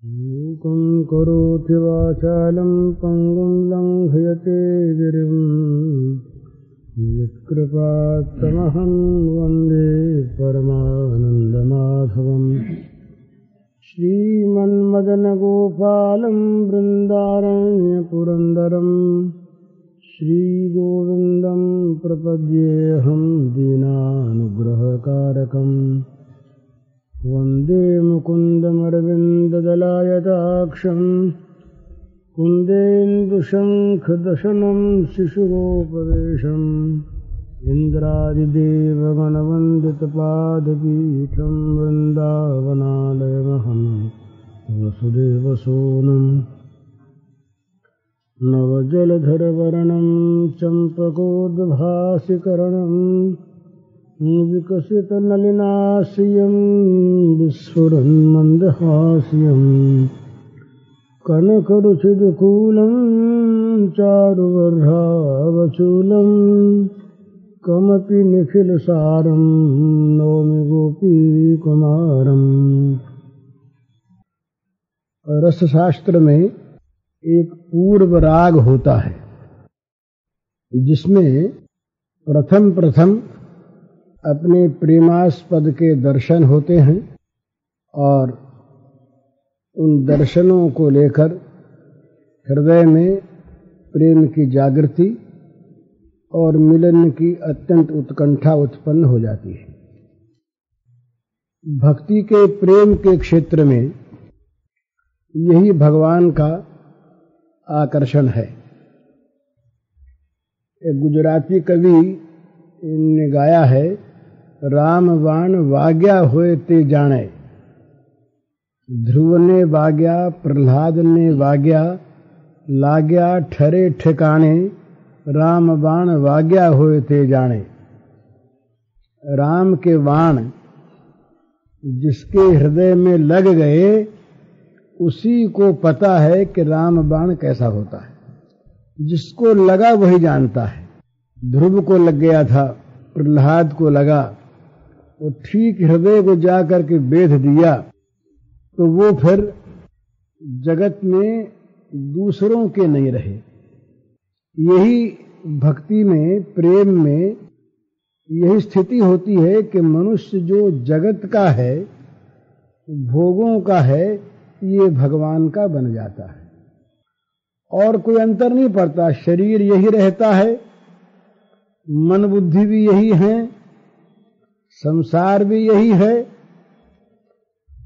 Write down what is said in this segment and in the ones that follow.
मूकं करोति वाचालं पङ्गुं लङ्घयते गिरिं यत्कृपात्तमहं वन्दे परमानन्दमाधवम्। श्रीमन्मदनगोपालं वृन्दारण्यपुरन्दरं श्रीगोविन्दं प्रपद्येऽहं दीनानुग्रहकारकम्। वन्दे मुकुन्दमरविन्ददलायताक्षं कुन्देन्दुशङ्खदशनं शिशुगोपवेशम् इन्द्रादिदेवगणवन्दितपादपीठं वृन्दावनालयमहं वसुदेवसूनुम्। नवजलधरवर्णं चम्पकोद्भासिकरणं विकसितनलिनाश्रियं विस्फुरन्मन्दहास्यं कनकरुचिदुकूलं चारुवर्धावचूलं कमपि निखिलसारं नौमि गोपीकुमारम्। रसशास्त्र में एक पूर्व राग होता है जिसमें प्रथम अपने प्रेमास्पद के दर्शन होते हैं और उन दर्शनों को लेकर हृदय में प्रेम की जागृति और मिलन की अत्यंत उत्कंठा उत्पन्न हो जाती है। भक्ति के प्रेम के क्षेत्र में यही भगवान का आकर्षण है। एक गुजराती कवि ने गाया है, राम वाण वाग्या होए ते जाने, ध्रुव ने वाग्या प्रहलाद ने वाग्या, लाग्या ठरे ठिकाने, राम बाण वाग्या होए ते जाने। राम के बाण जिसके हृदय में लग गए उसी को पता है कि राम बाण कैसा होता है। जिसको लगा वही जानता है। ध्रुव को लग गया था, प्रहलाद को लगा, वो ठीक हृदय को जाकर के बेध दिया तो वो फिर जगत में दूसरों के नहीं रहे। यही भक्ति में, प्रेम में यही स्थिति होती है कि मनुष्य जो जगत का है, भोगों का है, ये भगवान का बन जाता है और कोई अंतर नहीं पड़ता। शरीर यही रहता है, मन बुद्धि भी यही है, संसार भी यही है।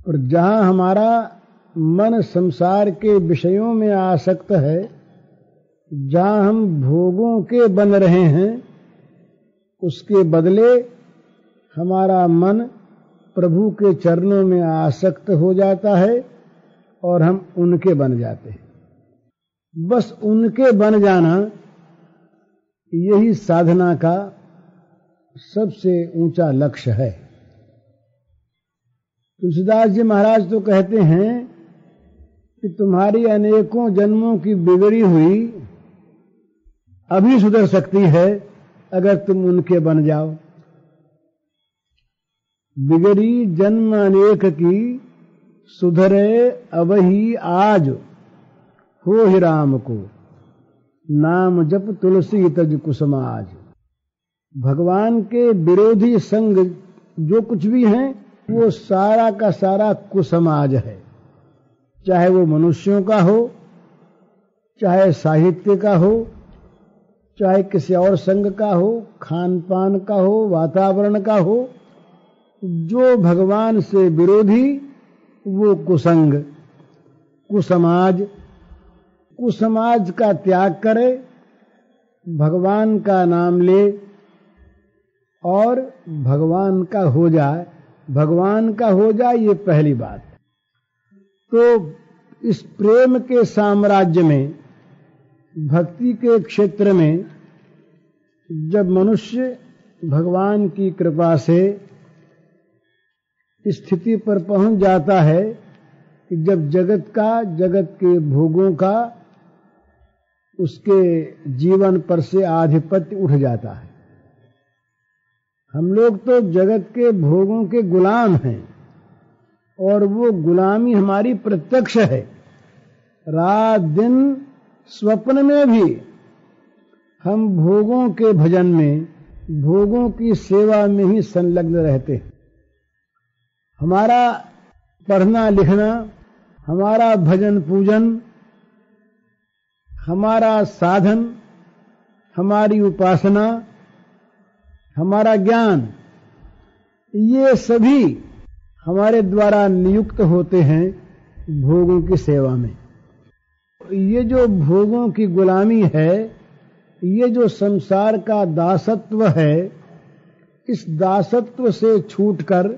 और जहां हमारा मन संसार के विषयों में आसक्त है, जहां हम भोगों के बन रहे हैं, उसके बदले हमारा मन प्रभु के चरणों में आसक्त हो जाता है और हम उनके बन जाते हैं। बस उनके बन जाना यही साधना का सबसे ऊंचा लक्ष्य है। तुलसीदास जी महाराज तो कहते हैं कि तुम्हारी अनेकों जन्मों की बिगड़ी हुई अभी सुधर सकती है अगर तुम उनके बन जाओ। बिगड़ी जन्म अनेक की सुधरे अबही आज, हो ही राम को नाम जप तुलसी तज कुसमाज। भगवान के विरोधी संग जो कुछ भी हैं वो सारा का सारा कुसमाज है। चाहे वो मनुष्यों का हो, चाहे साहित्य का हो, चाहे किसी और संग का हो, खान पान का हो, वातावरण का हो, जो भगवान से विरोधी वो कुसंग, कुसमाज। कुसमाज का त्याग करे, भगवान का नाम ले और भगवान का हो जाए। भगवान का हो जाए ये पहली बात। तो इस प्रेम के साम्राज्य में, भक्ति के क्षेत्र में जब मनुष्य भगवान की कृपा से स्थिति पर पहुंच जाता है कि जब जगत का, जगत के भोगों का उसके जीवन पर से आधिपत्य उठ जाता है। हम लोग तो जगत के भोगों के गुलाम हैं और वो गुलामी हमारी प्रत्यक्ष है। रात दिन स्वप्न में भी हम भोगों के भजन में, भोगों की सेवा में ही संलग्न रहते हैं। हमारा पढ़ना लिखना, हमारा भजन पूजन, हमारा साधन, हमारी उपासना, हमारा ज्ञान, ये सभी हमारे द्वारा नियुक्त होते हैं भोगों की सेवा में। ये जो भोगों की गुलामी है, ये जो संसार का दासत्व है, इस दासत्व से छूटकर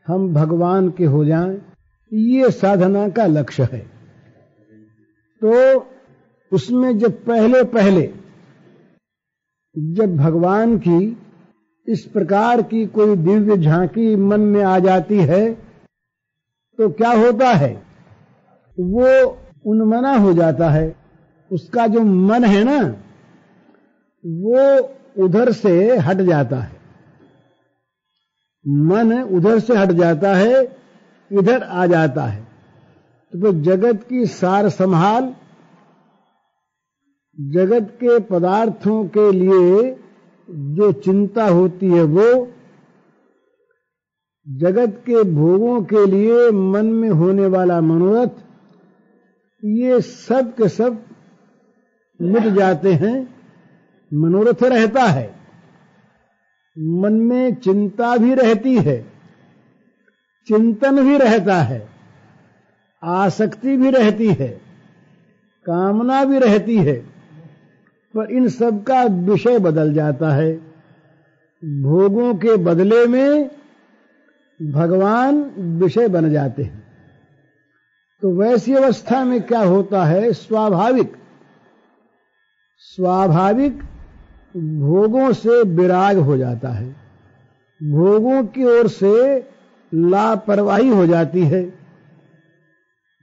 हम भगवान के हो जाएं, ये साधना का लक्ष्य है। तो उसमें जब पहले जब भगवान की इस प्रकार की कोई दिव्य झांकी मन में आ जाती है तो क्या होता है, वो उन्मना हो जाता है। उसका जो मन है ना, वो उधर से हट जाता है। मन उधर से हट जाता है, इधर आ जाता है। तो जगत की सार संभाल, जगत के पदार्थों के लिए जो चिंता होती है, वो जगत के भोगों के लिए मन में होने वाला मनोरथ, ये सब के सब मिट जाते हैं। मनोरथ रहता है, मन में चिंता भी रहती है, चिंतन भी रहता है, आसक्ति भी रहती है, कामना भी रहती है, पर इन सब का विषय बदल जाता है। भोगों के बदले में भगवान विषय बन जाते हैं। तो वैसी अवस्था में क्या होता है, स्वाभाविक भोगों से विराग हो जाता है, भोगों की ओर से लापरवाही हो जाती है,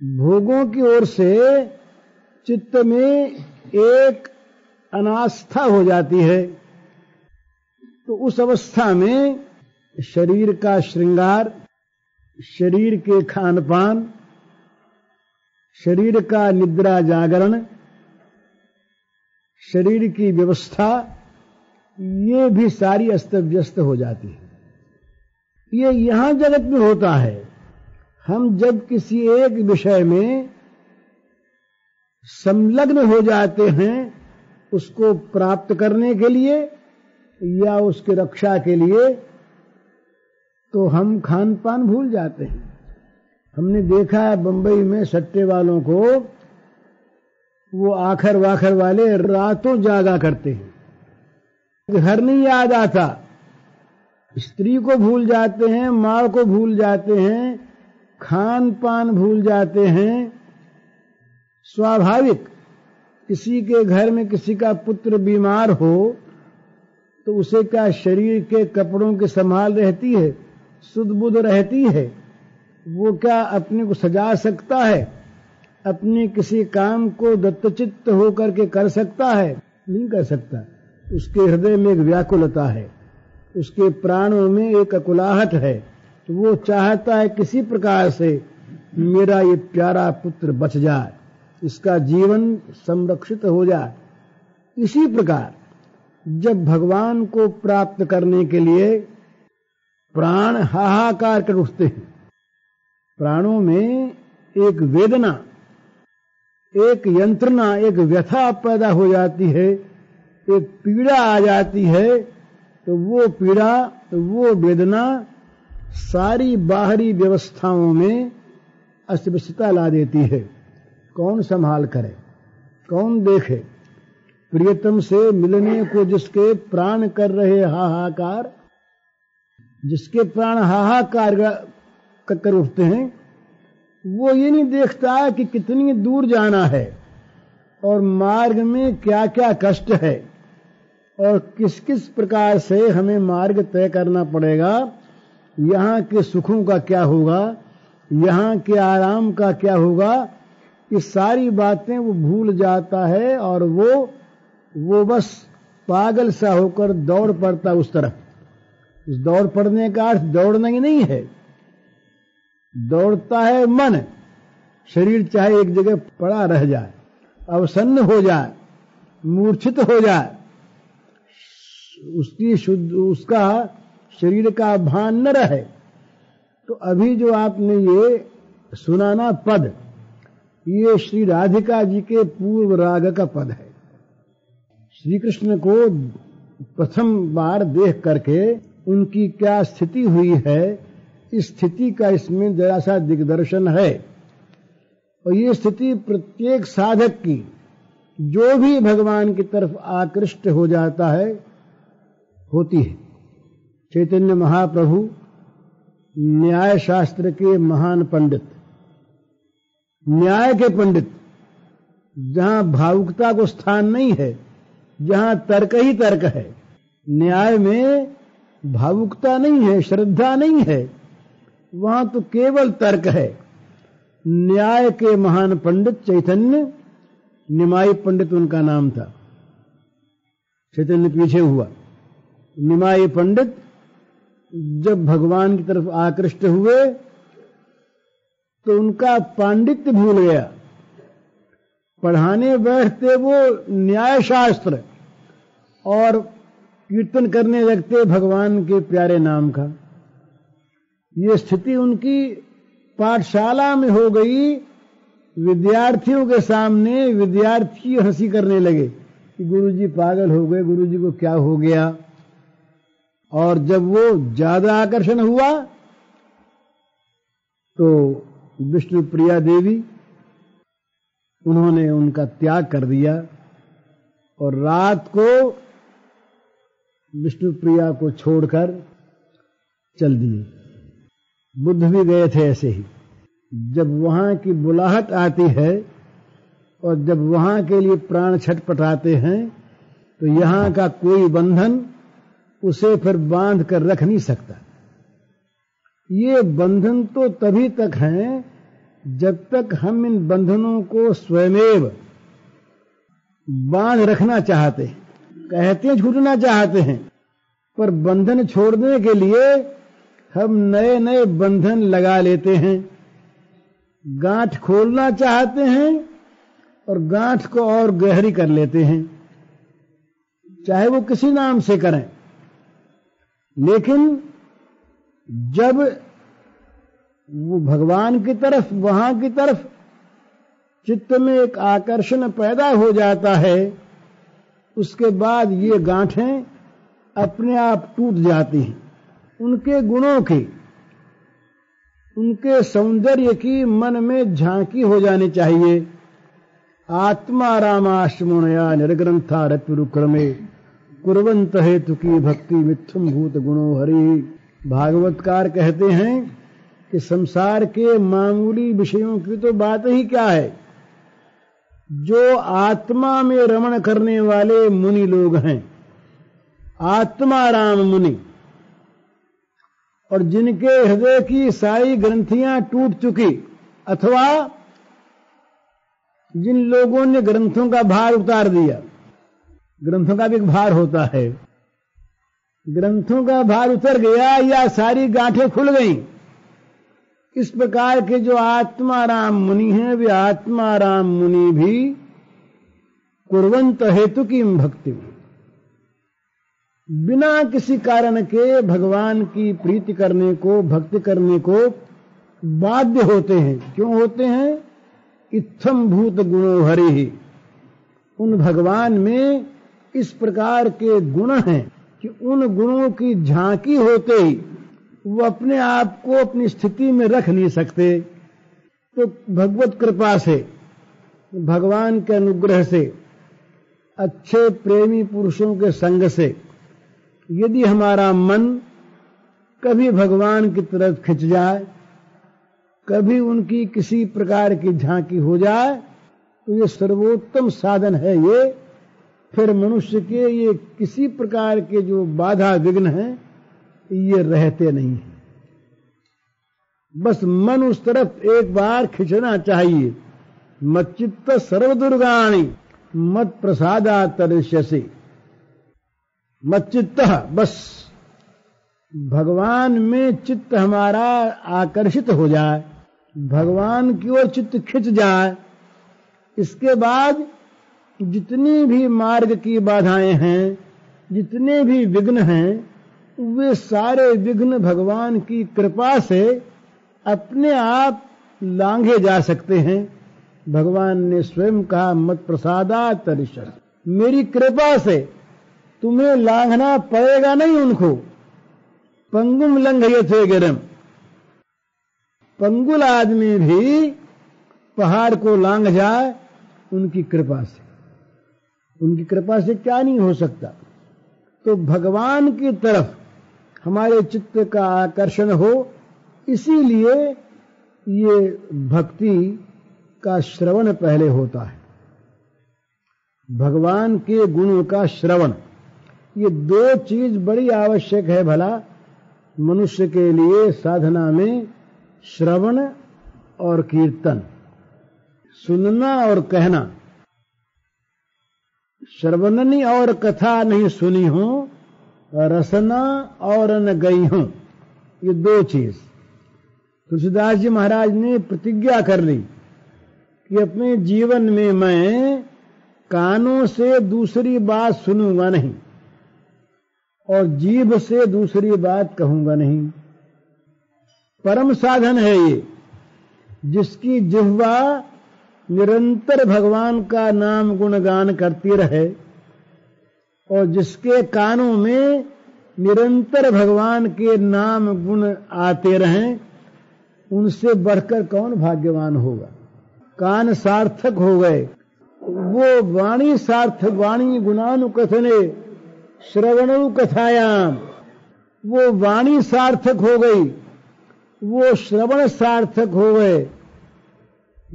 भोगों की ओर से चित्त में एक अनास्था हो जाती है। तो उस अवस्था में शरीर का श्रृंगार, शरीर के खान पान, शरीर का निद्रा जागरण, शरीर की व्यवस्था, ये भी सारी अस्त व्यस्त हो जाती है। ये यहां जगत में होता है। हम जब किसी एक विषय में संलग्न हो जाते हैं, उसको प्राप्त करने के लिए या उसकी रक्षा के लिए, तो हम खान पान भूल जाते हैं। हमने देखा है बंबई में सट्टे वालों को, वो आखर वाखर वाले रातों जागा करते हैं, घर नहीं याद आता, स्त्री को भूल जाते हैं, मां को भूल जाते हैं, खान पान भूल जाते हैं। स्वाभाविक किसी के घर में किसी का पुत्र बीमार हो तो उसे क्या शरीर के कपड़ों की संभाल रहती है, सुध बुध रहती है? वो क्या अपने को सजा सकता है? अपने किसी काम को दत्तचित्त होकर के कर सकता है? नहीं कर सकता। उसके हृदय में एक व्याकुलता है, उसके प्राणों में एक अकुलाहट है। तो वो चाहता है किसी प्रकार से मेरा ये प्यारा पुत्र बच जाए, इसका जीवन संरक्षित हो जाए। इसी प्रकार जब भगवान को प्राप्त करने के लिए प्राण हाहाकार कर उठते हैं, प्राणों में एक वेदना, एक यंत्रणा, एक व्यथा पैदा हो जाती है, एक पीड़ा आ जाती है, तो वो पीड़ा, वो वेदना सारी बाहरी व्यवस्थाओं में अस्वस्थता ला देती है। कौन संभाल करे, कौन देखे? प्रियतम से मिलने को जिसके प्राण कर रहे हाहाकार, जिसके प्राण हाहाकार कर उठते हैं, वो ये नहीं देखता कि कितनी दूर जाना है और मार्ग में क्या क्या कष्ट है और किस किस प्रकार से हमें मार्ग तय करना पड़ेगा, यहाँ के सुखों का क्या होगा, यहाँ के आराम का क्या होगा। ये सारी बातें वो भूल जाता है और वो बस पागल सा होकर दौड़ पड़ता उस तरफ। इस दौड़ पड़ने का अर्थ दौड़ना ही नहीं है, दौड़ता है मन, शरीर चाहे एक जगह पड़ा रह जाए, अवसन्न हो जाए, मूर्छित हो जाए, उसका शरीर का भान न रहे। तो अभी जो आपने ये सुनाना पद, ये श्री राधिका जी के पूर्व राग का पद है। श्री कृष्ण को प्रथम बार देख करके उनकी क्या स्थिति हुई है, इस स्थिति का इसमें जरा सा दिग्दर्शन है। और ये स्थिति प्रत्येक साधक की, जो भी भगवान की तरफ आकृष्ट हो जाता है, होती है। चैतन्य महाप्रभु न्याय शास्त्र के महान पंडित, न्याय के पंडित, जहां भावुकता को स्थान नहीं है, जहां तर्क ही तर्क है। न्याय में भावुकता नहीं है, श्रद्धा नहीं है, वहां तो केवल तर्क है। न्याय के महान पंडित चैतन्य, निमाई पंडित उनका नाम था। चैतन्य पीछे हुआ। निमाई पंडित जब भगवान की तरफ आकृष्ट हुए तो उनका पांडित्य भूल गया। पढ़ाने बैठते वो न्याय शास्त्र और कीर्तन करने लगते भगवान के प्यारे नाम का। ये स्थिति उनकी पाठशाला में हो गई। विद्यार्थियों के सामने विद्यार्थी हंसी करने लगे कि गुरुजी पागल हो गए, गुरुजी को क्या हो गया। और जब वो ज्यादा आकर्षण हुआ तो विष्णु प्रिया देवी, उन्होंने उनका त्याग कर दिया और रात को विष्णु प्रिया को छोड़कर चल दिए। बुद्ध भी गए थे ऐसे ही। जब वहां की बुलाहट आती है और जब वहां के लिए प्राण छटपटाते हैं तो यहां का कोई बंधन उसे फिर बांध कर रख नहीं सकता। ये बंधन तो तभी तक हैं जब तक हम इन बंधनों को स्वयमेव बांध रखना चाहते हैं। कहते हैं छूटना चाहते हैं, पर बंधन छोड़ने के लिए हम नए नए बंधन लगा लेते हैं। गांठ खोलना चाहते हैं और गांठ को और गहरी कर लेते हैं, चाहे वो किसी नाम से करें। लेकिन जब वो भगवान की तरफ, वहां की तरफ चित्त में एक आकर्षण पैदा हो जाता है, उसके बाद ये गांठें अपने आप टूट जाती हैं। उनके गुणों की, उनके सौंदर्य की मन में झांकी हो जानी चाहिए। आत्मा रामाश्रमणया निर्ग्रंथा रत्रुक्रमे कुर्वंत हेतु की भक्ति मिथुम भूत गुणो हरि। भागवतकार कहते हैं कि संसार के मामूली विषयों की तो बात ही क्या है, जो आत्मा में रमण करने वाले मुनि लोग हैं, आत्मा राम मुनि, और जिनके हृदय की सारी ग्रंथियां टूट चुकी, अथवा जिन लोगों ने ग्रंथों का भार उतार दिया। ग्रंथों का भी एक भार होता है। ग्रंथों का भार उतर गया या सारी गांठें खुल गईं। इस प्रकार के जो आत्माराम मुनि हैं, वे आत्माराम मुनि भी कुर्वंत हेतु की भक्ति, बिना किसी कारण के भगवान की प्रीति करने को, भक्ति करने को बाध्य होते हैं। क्यों होते हैं? इत्थम भूत गुणो हरि। उन भगवान में इस प्रकार के गुण हैं कि उन गुणों की झांकी होते ही वो अपने आप को अपनी स्थिति में रख नहीं सकते। तो भगवत कृपा से, भगवान के अनुग्रह से, अच्छे प्रेमी पुरुषों के संग से यदि हमारा मन कभी भगवान की तरफ खिंच जाए, कभी उनकी किसी प्रकार की झांकी हो जाए, तो ये सर्वोत्तम साधन है। ये फिर मनुष्य के ये किसी प्रकार के जो बाधा विघ्न हैं, ये रहते नहीं हैं। बस मन उस तरफ एक बार खिंचना चाहिए। मच्चित्त सर्वदुर्गाणि मत प्रसादा तरिष्यसि। मच्चित्त, बस भगवान में चित्त हमारा आकर्षित हो जाए, भगवान की ओर चित्त खिंच जाए, इसके बाद जितनी भी मार्ग की बाधाएं हैं, जितने भी विघ्न हैं, वे सारे विघ्न भगवान की कृपा से अपने आप लांघे जा सकते हैं। भगवान ने स्वयं कहा, मत प्रसादात् तरिष्यसि, मेरी कृपा से तुम्हें लांघना पड़ेगा नहीं उनको। पंगुम लंघयते गिरम, पंगुल आदमी भी पहाड़ को लांघ जाए उनकी कृपा से। उनकी कृपा से क्या नहीं हो सकता। तो भगवान की तरफ हमारे चित्त का आकर्षण हो, इसीलिए ये भक्ति का श्रवण पहले होता है, भगवान के गुणों का श्रवण। ये दो चीज बड़ी आवश्यक है भला मनुष्य के लिए साधना में, श्रवण और कीर्तन, सुनना और कहना। श्रवणनी और कथा नहीं सुनी हो, रसना और न गई हो, ये दो चीज। तुलसीदास जी महाराज ने प्रतिज्ञा कर ली कि अपने जीवन में मैं कानों से दूसरी बात सुनूंगा नहीं और जीभ से दूसरी बात कहूंगा नहीं। परम साधन है ये, जिसकी जिह्वा निरंतर भगवान का नाम गुणगान करती रहे और जिसके कानों में निरंतर भगवान के नाम गुण आते रहें, उनसे बढ़कर कौन भाग्यवान होगा। कान सार्थक हो गए, वो वाणी सार्थक, वाणी गुणानुकथने श्रवणु कथायाम, वो वाणी सार्थक हो गई, वो श्रवण सार्थक हो गए।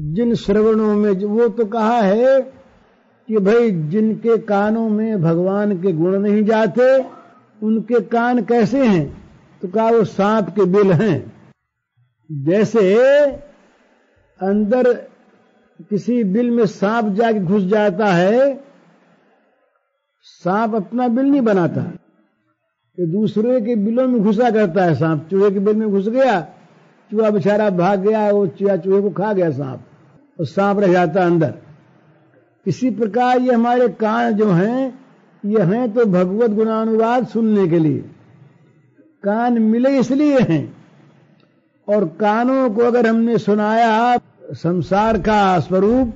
जिन श्रवणों में, वो तो कहा है कि भाई जिनके कानों में भगवान के गुण नहीं जाते उनके कान कैसे हैं, तो कहा वो सांप के बिल हैं। जैसे अंदर किसी बिल में सांप जाके घुस जाता है, सांप अपना बिल नहीं बनाता, ये दूसरे के बिलों में घुसा करता है। सांप चूहे के बिल में घुस गया, चूहा बेचारा भाग गया, वो चूहे को खा गया सांप, और सांप रह जाता अंदर। इसी प्रकार ये हमारे कान जो हैं, ये हैं तो भगवत गुणानुवाद सुनने के लिए, कान मिले इसलिए हैं। और कानों को अगर हमने सुनाया संसार का स्वरूप,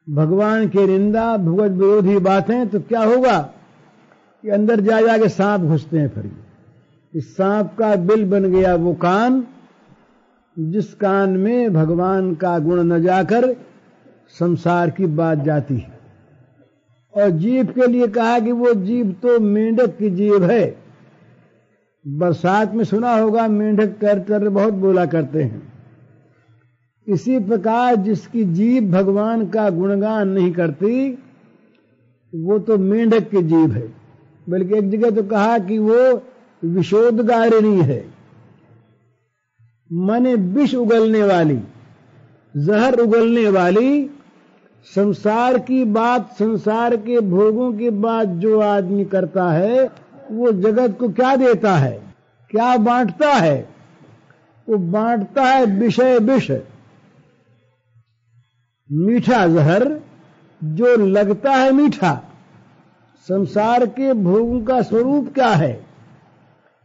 भगवान की निंदा, भगवत विरोधी बातें, तो क्या होगा कि अंदर जा जाके सांप घुसते हैं। फिर इस सांप का बिल बन गया वो कान, जिस कान में भगवान का गुण न जाकर संसार की बात जाती है। और जीभ के लिए कहा कि वो जीभ तो मेंढक की जीभ है। बरसात में सुना होगा मेंढक कर बहुत बोला करते हैं। इसी प्रकार जिसकी जीभ भगवान का गुणगान नहीं करती, वो तो मेंढक की जीभ है। बल्कि एक जगह तो कहा कि वो विशोदगारिणी है, माने विष उगलने वाली, जहर उगलने वाली। संसार की बात, संसार के भोगों की बात जो आदमी करता है, वो जगत को क्या देता है, क्या बांटता है? वो बांटता है विषय विष, मीठा जहर जो लगता है मीठा। संसार के भोगों का स्वरूप क्या है?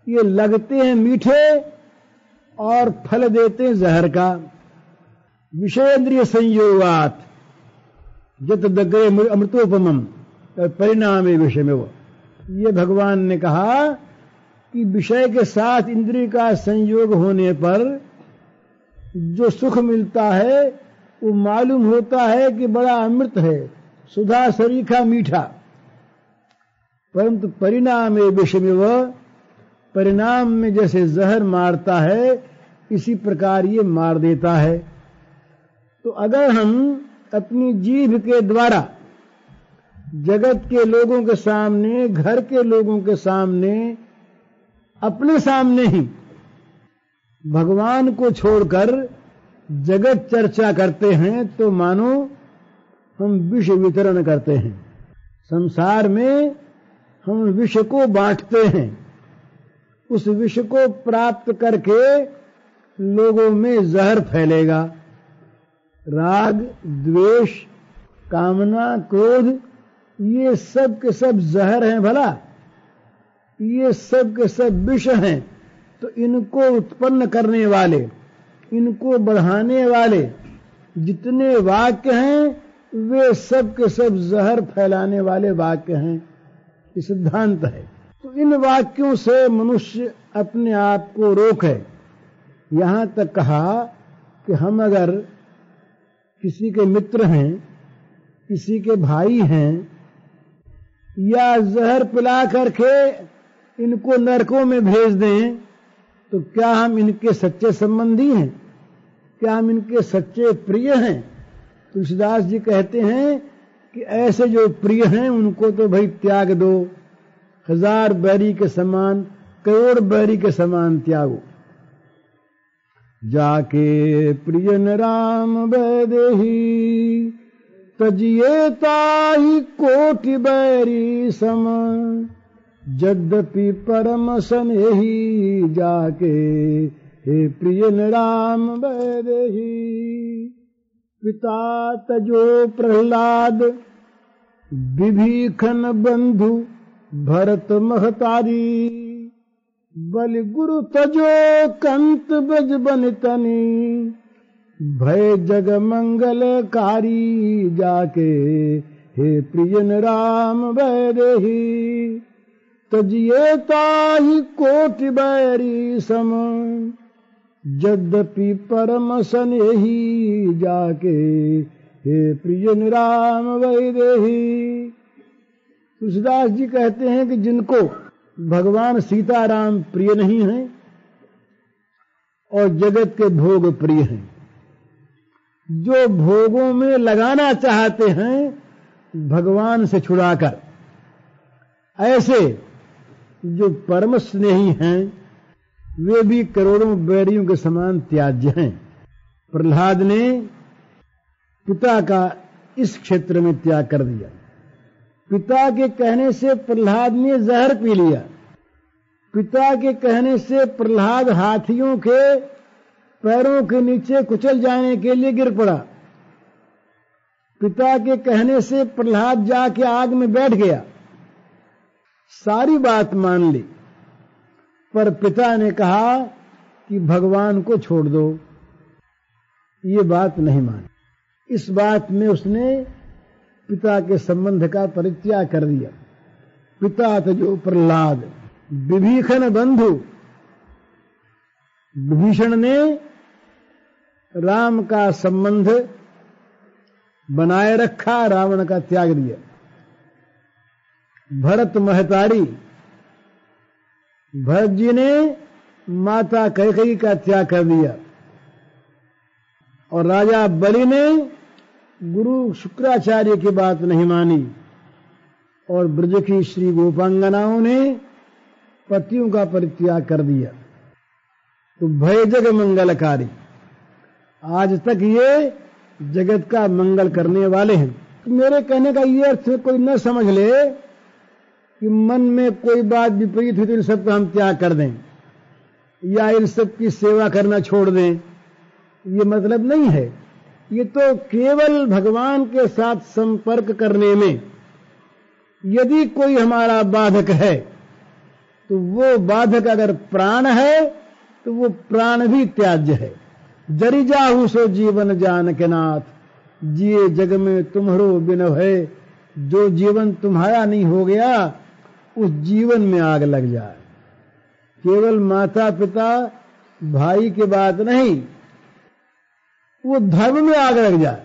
ये लगते हैं मीठे और फल देते हैं जहर का। विषयेंद्रिय संयोगात जत दग्रे अमृतोपमम परिणाम विषय में, वो ये भगवान ने कहा कि विषय के साथ इंद्रिय का संयोग होने पर जो सुख मिलता है वो मालूम होता है कि बड़ा अमृत है, सुधा सरीखा मीठा। परंतु परिणाम विषय में, वह परिणाम में जैसे जहर मारता है, इसी प्रकार ये मार देता है। तो अगर हम अपनी जीभ के द्वारा जगत के लोगों के सामने, घर के लोगों के सामने, अपने सामने ही भगवान को छोड़कर जगत चर्चा करते हैं, तो मानो हम विष वितरण करते हैं। संसार में हम विष को बांटते हैं। उस विष को प्राप्त करके लोगों में जहर फैलेगा। राग, द्वेष, कामना, क्रोध, ये सब के सब जहर हैं भला, ये सब के सब विष हैं। तो इनको उत्पन्न करने वाले, इनको बढ़ाने वाले जितने वाक्य हैं वे सब के सब जहर फैलाने वाले वाक्य हैं। ये सिद्धांत है। तो इन वाक्यों से मनुष्य अपने आप को रोके। यहां तक कहा कि हम अगर किसी के मित्र हैं, किसी के भाई हैं, या जहर पिला करके इनको नरकों में भेज दें, तो क्या हम इनके सच्चे संबंधी हैं? क्या हम इनके सच्चे प्रिय हैं? तुलसीदास जी कहते हैं कि ऐसे जो प्रिय हैं उनको तो भाई त्याग दो, 1000 बैरी के समान, करोड़ बैरी के समान त्यागो। जाके प्रियन राम वैदेही, तजिए ताहि कोटि बैरी सम, यद्यपि परम स्नेही जाके हे प्रियन राम वैदेही। पिता तजो प्रहलाद, विभीषण बंधु भरत महतारी, बलि गुरु तजो कंत ब्रज बनितनी, भय जग मंगलकारी जाके हे प्रियन राम वैदेही। तजिए ताहि कोटि बैरी सम, यद्यपि परम स्नेही जाके हे प्रियन राम वैदेही। तुलसीदास जी कहते हैं कि जिनको भगवान सीताराम प्रिय नहीं हैं और जगत के भोग प्रिय हैं, जो भोगों में लगाना चाहते हैं भगवान से छुड़ाकर, ऐसे जो परम स्नेही हैं वे भी करोड़ों बैरियों के समान त्याज्य हैं। प्रहलाद ने पिता का इस क्षेत्र में त्याग कर दिया। पिता के कहने से प्रहलाद ने जहर पी लिया। पिता के कहने से प्रहलाद हाथियों के पैरों के नीचे कुचल जाने के लिए गिर पड़ा। पिता के कहने से प्रहलाद जाके आग में बैठ गया। सारी बात मान ली, पर पिता ने कहा कि भगवान को छोड़ दो। ये बात नहीं मानी। इस बात में उसने पिता के संबंध का परित्याग कर दिया। पिता तजो प्रहलाद, विभीषण बंधु, विभीषण ने राम का संबंध बनाए रखा, रावण का त्याग दिया। भरत महतारी, भरत जी ने माता कैकेयी का त्याग कर दिया। और राजा बलि ने गुरु शुक्राचार्य की बात नहीं मानी। और ब्रज की श्री गोपांगनाओं ने पतियों का परित्याग कर दिया। तो भय जग मंगलकारी, आज तक ये जगत का मंगल करने वाले हैं। तो मेरे कहने का ये अर्थ कोई न समझ ले कि मन में कोई बात विपरीत हुई तो इन सबका हम त्याग कर दें या इन सब की सेवा करना छोड़ दें, ये मतलब नहीं है। ये तो केवल भगवान के साथ संपर्क करने में यदि कोई हमारा बाधक है तो वो बाधक अगर प्राण है तो वो प्राण भी त्याज्य है। जरि जाहु सो जीवन जान के नाथ, जिए जग में तुम्हारो बिन है। जो जीवन तुम्हारा नहीं हो गया उस जीवन में आग लग जाए। केवल माता पिता भाई की बात नहीं, वो धर्म में आग लग जाए।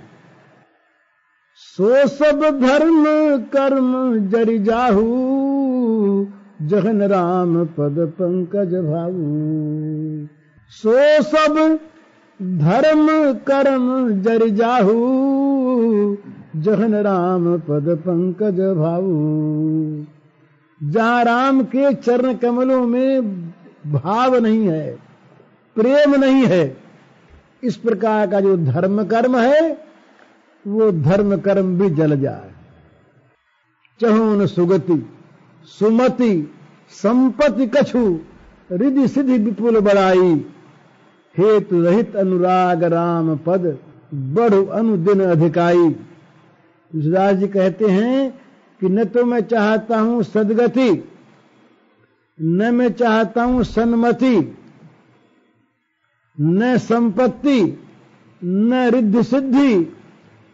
सो सब धर्म कर्म जरि जाहू, जहन राम पद पंकज भाऊ। सो सब धर्म कर्म जरि जाहू, जहन राम पद पंकज भाऊ। जहां राम के चरण कमलों में भाव नहीं है, प्रेम नहीं है, इस प्रकार का जो धर्म कर्म है वो धर्म कर्म भी जल जाए। चहुन सुगति सुमति संपत्ति कछु, रिधि सिधि विपुल बड़ाई, हेतु रहित अनुराग राम पद, बढ़ अनुदिन अधिकाई। तुलसीदास जी कहते हैं कि न तो मैं चाहता हूं सदगति, न मैं चाहता हूं सन्मति, न संपत्ति, न रिद्धि सिद्धि,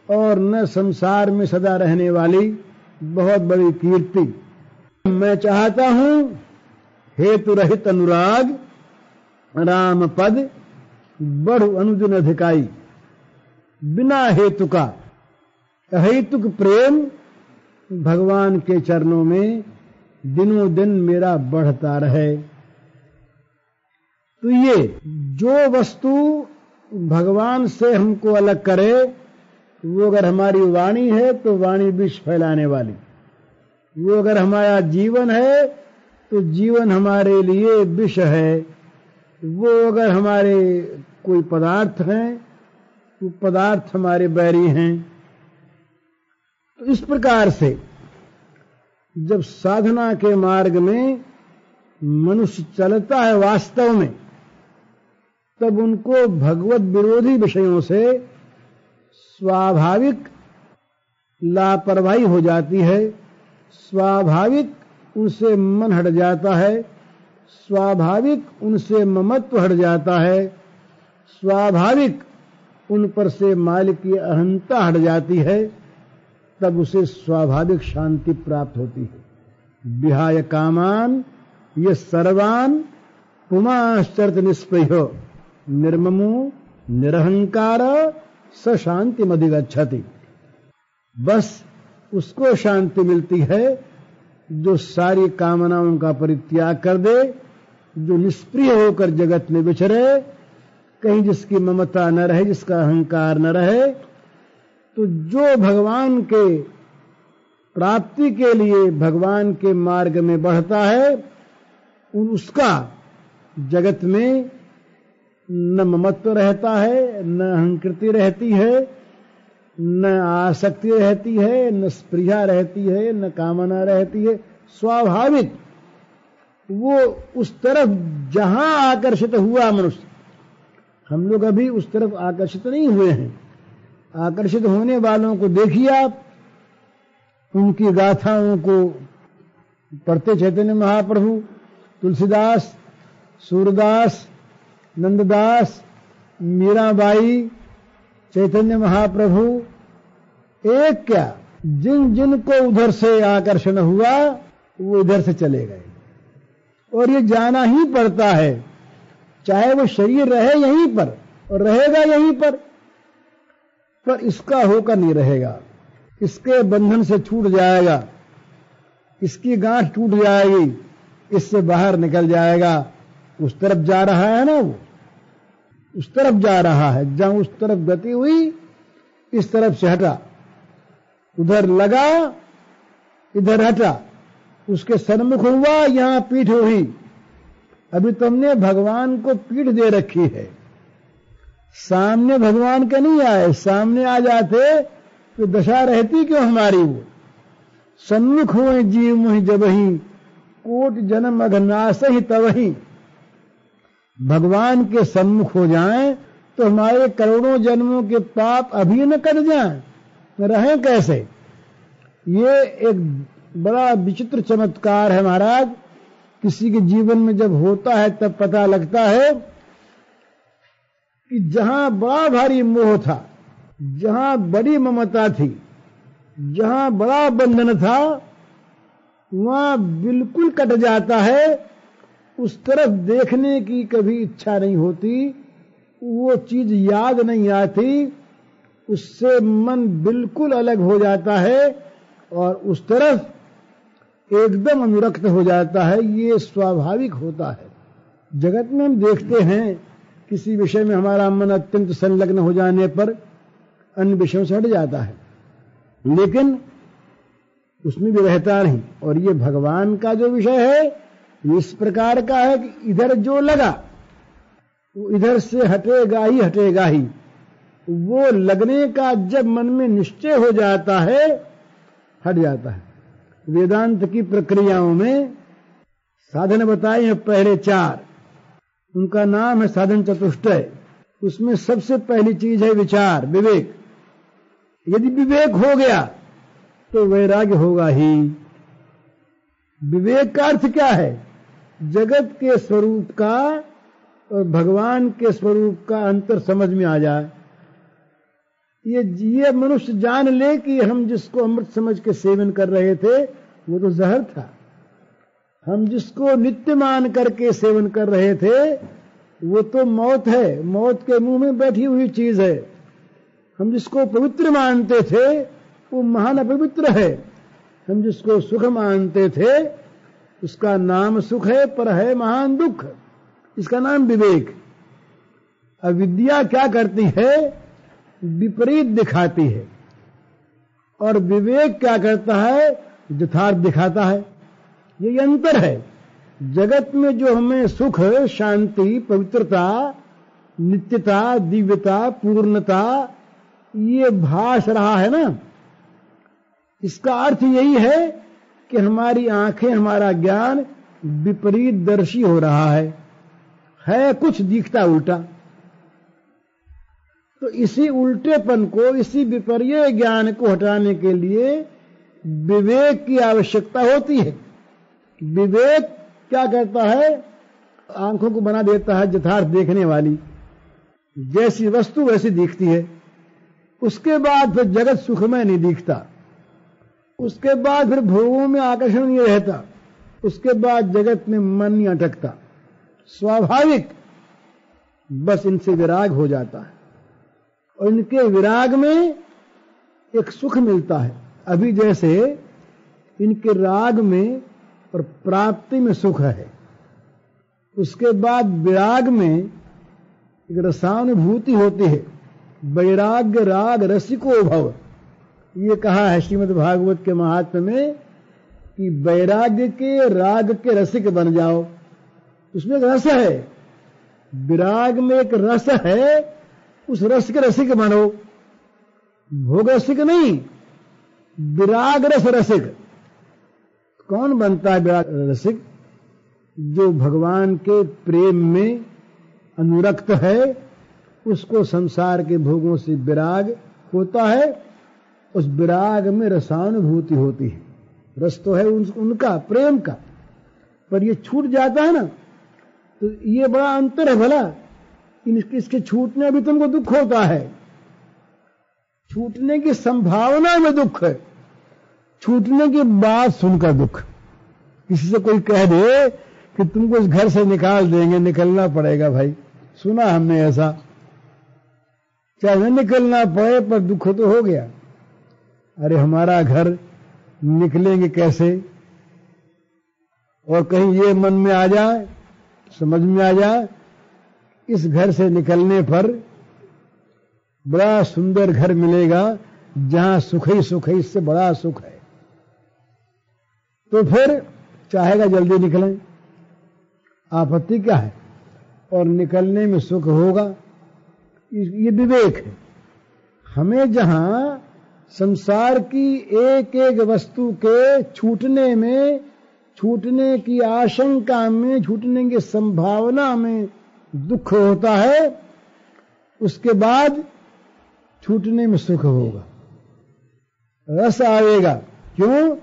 और न संसार में सदा रहने वाली बहुत बड़ी कीर्ति। मैं चाहता हूं हेतु रहित अनुराग राम पद, बढ़ अनुदिन अधिकाई। बिना हेतु का अहेतुक प्रेम भगवान के चरणों में दिनों दिन मेरा बढ़ता रहे। तो ये जो वस्तु भगवान से हमको अलग करे, वो अगर हमारी वाणी है तो वाणी विष फैलाने वाली, वो अगर हमारा जीवन है तो जीवन हमारे लिए विष है, वो अगर हमारे कोई पदार्थ हैं तो पदार्थ हमारे बैरी हैं। तो इस प्रकार से जब साधना के मार्ग में मनुष्य चलता है वास्तव में, तब उनको भगवत विरोधी विषयों से स्वाभाविक लापरवाही हो जाती है, स्वाभाविक उनसे मन हट जाता है, स्वाभाविक उनसे ममत्व हट जाता है, स्वाभाविक उन पर से मालिक की अहंता हट जाती है, तब उसे स्वाभाविक शांति प्राप्त होती है। विहाय कामान ये सर्वान पुमाश्चर्त निष्प्रह्यो, निर्ममो निरहंकार स शांति मधिगच्छति। बस उसको शांति मिलती है जो सारी कामनाओं का परित्याग कर दे, जो निष्प्रिय होकर जगत में विचरे, कहीं जिसकी ममता न रहे, जिसका अहंकार न रहे। तो जो भगवान के प्राप्ति के लिए भगवान के मार्ग में बढ़ता है, उसका जगत में न ममत्व रहता है, न अहंकृति रहती है, न आसक्ति रहती है, न स्पृहा रहती है, न कामना रहती है। स्वाभाविक वो उस तरफ जहां आकर्षित हुआ मनुष्य, हम लोग अभी उस तरफ आकर्षित नहीं हुए हैं। आकर्षित होने वालों को देखिए आप, उनकी गाथाओं को पढ़ते चैतन्य महाप्रभु, तुलसीदास, सूरदास, नंददास, मीराबाई, चैतन्य महाप्रभु, एक क्या जिन जिन को उधर से आकर्षण हुआ वो इधर से चले गए। और ये जाना ही पड़ता है, चाहे वो शरीर रहे यहीं पर और रहेगा यहीं पर इसका होकर नहीं रहेगा, इसके बंधन से छूट जाएगा, इसकी गांठ टूट जाएगी, इससे बाहर निकल जाएगा। उस तरफ जा रहा है ना, वो उस तरफ जा रहा है, जहां उस तरफ गति हुई इस तरफ से हटा, उधर लगा इधर हटा, उसके सन्मुख हुआ यहां पीठ हुई। अभी तुमने भगवान को पीठ दे रखी है, सामने भगवान के नहीं आए, सामने आ जाते तो दशा रहती क्यों हमारी। वो सन्मुख हुए जीव मुहि जबहि, कोट जन्म अघनाश ही तबहि। भगवान के सन्मुख हो जाएं तो हमारे करोड़ों जन्मों के पाप अभी न कट जाएं, रहें कैसे। ये एक बड़ा विचित्र चमत्कार है महाराज। किसी के जीवन में जब होता है तब पता लगता है कि जहां बड़ा भारी मोह था, जहां बड़ी ममता थी, जहां बड़ा बंधन था, वहां बिल्कुल कट जाता है। उस तरफ देखने की कभी इच्छा नहीं होती, वो चीज याद नहीं आती, उससे मन बिल्कुल अलग हो जाता है और उस तरफ एकदम अनुरक्त हो जाता है। ये स्वाभाविक होता है। जगत में हम देखते हैं किसी विषय में हमारा मन अत्यंत संलग्न हो जाने पर अन्य विषयों से हट जाता है, लेकिन उसमें भी रहता नहीं। और ये भगवान का जो विषय है ये इस प्रकार का है कि इधर जो लगा वो इधर से हटेगा ही हटेगा ही। वो लगने का जब मन में निश्चय हो जाता है, हट जाता है। वेदांत की प्रक्रियाओं में साधन बताए हैं पहले 4, उनका नाम है साधन चतुष्टय। उसमें सबसे पहली चीज है विचार, विवेक। यदि विवेक हो गया तो वैराग्य होगा ही। विवेक का अर्थ क्या है? जगत के स्वरूप का और भगवान के स्वरूप का अंतर समझ में आ जाए। ये मनुष्य जान ले कि हम जिसको अमृत समझ के सेवन कर रहे थे वो तो जहर था, हम जिसको नित्य मान करके सेवन कर रहे थे वो तो मौत है, मौत के मुंह में बैठी हुई चीज है। हम जिसको पवित्र मानते थे वो महान अपवित्र है। हम जिसको सुख मानते थे उसका नाम सुख है पर है महान दुख। इसका नाम विवेक। अविद्या क्या करती है? विपरीत दिखाती है, और विवेक क्या करता है? यथार्थ दिखाता है। ये अंतर है। जगत में जो हमें सुख, शांति, पवित्रता, नित्यता, दिव्यता, पूर्णता ये भास रहा है ना, इसका अर्थ यही है कि हमारी आंखें, हमारा ज्ञान विपरीत दर्शी हो रहा है कुछ दिखता उल्टा। तो इसी उल्टेपन को, इसी विपर्य ज्ञान को हटाने के लिए विवेक की आवश्यकता होती है। विवेक क्या करता है? आंखों को बना देता है यथार्थ देखने वाली, जैसी वस्तु वैसी दिखती है। उसके बाद फिर जगत सुखमय नहीं दिखता, उसके बाद फिर भोगों में आकर्षण नहीं रहता, उसके बाद जगत में मन नहीं अटकता, स्वाभाविक बस इनसे विराग हो जाता है, और इनके विराग में एक सुख मिलता है। अभी जैसे इनके राग में और प्राप्ति में सुख है, उसके बाद विराग में एक रसानुभूति होती है। वैराग्य राग रसिको भव, ये कहा है श्रीमद् भागवत के महात्म्य में कि वैराग्य के, राग के रसिक बन जाओ। उसमें एक रस है, विराग में एक रस है, उस रस के रसिक बनो। भोग रसिक नहीं, विराग रस रसिक। कौन बनता है विराग रसिक? जो भगवान के प्रेम में अनुरक्त है, उसको संसार के भोगों से विराग होता है, उस विराग में रसानुभूति होती है। रस तो है उनका प्रेम का, पर ये छूट जाता है ना, तो ये बड़ा अंतर है। भला इसके छूटने भी तुमको दुख होता है, छूटने की संभावना में दुख है, छूटने की बात सुनकर दुख। किसी से कोई कह दे कि तुमको इस घर से निकाल देंगे, निकलना पड़ेगा भाई, सुना हमने ऐसा। चाहे निकलना पड़े पर दुख तो हो गया। अरे हमारा घर, निकलेंगे कैसे? और कहीं ये मन में आ जाए, समझ में आ जाए, इस घर से निकलने पर बड़ा सुंदर घर मिलेगा जहां सुख ही सुख है, इससे बड़ा सुख है, तो फिर चाहेगा जल्दी निकलें, आपत्ति क्या है? और निकलने में सुख होगा। ये विवेक है। हमें जहां संसार की एक एक वस्तु के छूटने में, छूटने की आशंका में, छूटने की संभावना में दुख होता है, उसके बाद छूटने में सुख होगा, रस आएगा। क्यों?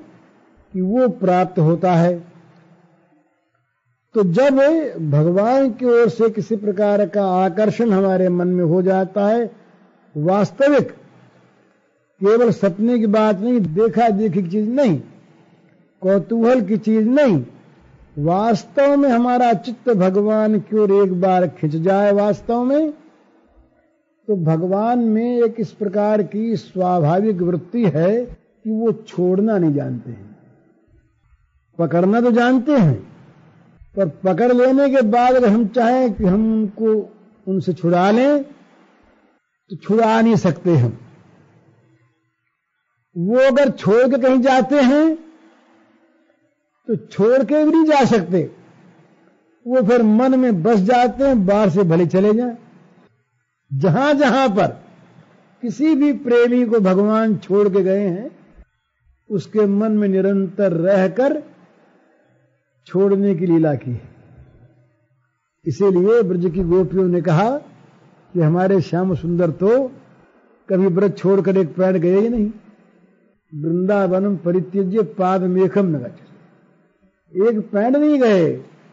कि वो प्राप्त होता है। तो जब भगवान की ओर से किसी प्रकार का आकर्षण हमारे मन में हो जाता है, वास्तविक, केवल सपने की बात नहीं, देखा देखी की चीज नहीं, कौतूहल की चीज नहीं, वास्तव में हमारा चित्त भगवान की ओर एक बार खिंच जाए वास्तव में, तो भगवान में एक इस प्रकार की स्वाभाविक वृत्ति है कि वो छोड़ना नहीं जानते हैं। पकड़ना तो जानते हैं, पर पकड़ लेने के बाद अगर हम चाहें कि हम उनको उनसे छुड़ा लें तो छुड़ा नहीं सकते हम। वो अगर छोड़ के कहीं जाते हैं तो छोड़ के भी नहीं जा सकते, वो फिर मन में बस जाते हैं, बाहर से भले चले जाएं। जहां जहां पर किसी भी प्रेमी को भगवान छोड़ के गए हैं, उसके मन में निरंतर रहकर छोड़ने की लीला की है। इसीलिए ब्रज की गोपियों ने कहा कि हमारे श्याम सुंदर तो कभी ब्रज छोड़कर एक पैर गए ही नहीं। वृंदावनम परित्यज्य पाद मेखम न गच्छति, एक पैर नहीं गए।